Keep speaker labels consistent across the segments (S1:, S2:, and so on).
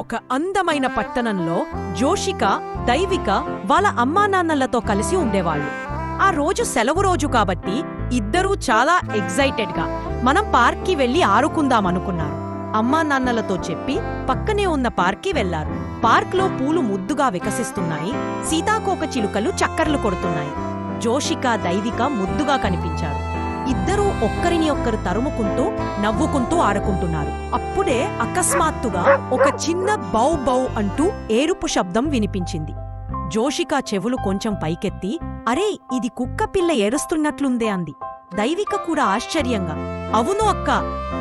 S1: ఒక అందమైన పట్టణంలో జోషిక, దైవిక వాళ్ళ అమ్మానాన్నలతో కలిసి ఉండేవాళ్ళు. ఆ రోజు సెలవు రోజు కాబట్టి ఇద్దరూ చాలా ఎగ్జైటెడ్గా మనం పార్క్కి వెళ్లి ఆడుకుందామనుకున్నారు. అమ్మానాన్నలతో చెప్పి పక్కనే ఉన్న పార్క్కి వెళ్లారు. పార్క్లో పూలు ముద్దుగా వికసిస్తున్నాయి. సీతాకోక చిలుకలు చక్కర్లు కొడుతున్నాయి. జోషిక, దైవిక ముద్దుగా కనిపించారు. ఇద్దరూ ఒక్కరిని ఒక్కరు తరుముకుంటూ నవ్వుకుంటూ ఆడుకుంటున్నారు. అప్పుడే అకస్మాత్తుగా ఒక చిన్న బౌ బౌ అంటూ ఏడుపు శబ్దం వినిపించింది. జోషిక చెవులు కొంచెం పైకెత్తి, అరే, ఇది కుక్క పిల్ల ఏడుస్తున్నట్లుందే అంది. దైవిక కూడా ఆశ్చర్యంగా, అవును అక్క,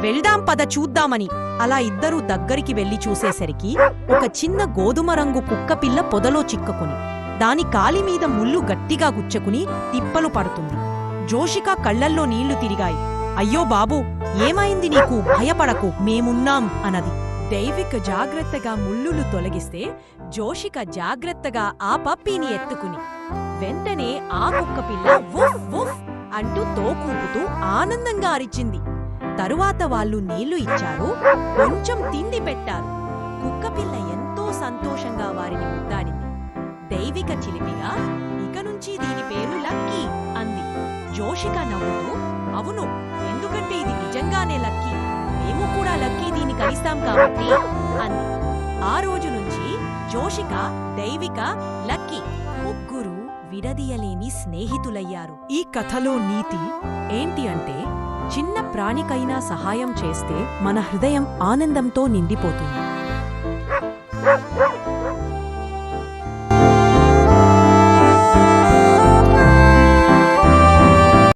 S1: వెళ్దాం పద చూద్దామని. అలా ఇద్దరూ దగ్గరికి వెళ్లి చూసేసరికి ఒక చిన్న గోధుమ రంగు కుక్కపిల్ల పొదలో చిక్కుకుని దాని కాలిమీద ముళ్ళు గట్టిగా గుచ్చుకుని తిప్పలు పడుతుంది. జోషిక కళ్లల్లో నీళ్లు తిరిగాయి. అయ్యో బాబూ, ఏమైంది నీకు? భయపడకు, మేమున్నాం అన్నది. దైవిక జాగ్రత్తగా ముళ్ళులు తొలగిస్తే జోషిక జాగ్రత్తగా ఆ పప్పీని ఎత్తుకుని వెంటనే ఆ కుక్కపిల్ల వుఫ్ వుఫ్ అంటూ తోకూపుతూ ఆనందంగా అరిచింది. తరువాత వాళ్ళు నీళ్లు ఇచ్చారు, కొంచెం తిండి పెట్టారు. కుక్కపిల్ల ఎంతో సంతోషంగా వారిని ముద్దాడింది. దైవిక చిలిపిగా, ఇక నుంచి దీని పేరు లక్కీ అంది. జోషిక నవ్వుతూ, అవును, ఎందుకంటే ఇది నిజంగానే లక్కీ, మేము కూడా లక్కీ దీన్ని కలిస్తాం కాబట్టి అంది. ఆ రోజు నుంచి జోషిక, దైవిక, లక్కీ ముగ్గురు విడదీయలేని స్నేహితులయ్యారు. ఈ కథలో నీతి ఏంటి అంటే, చిన్న ప్రాణికైనా సహాయం చేస్తే మన హృదయం ఆనందంతో నిండిపోతుంది.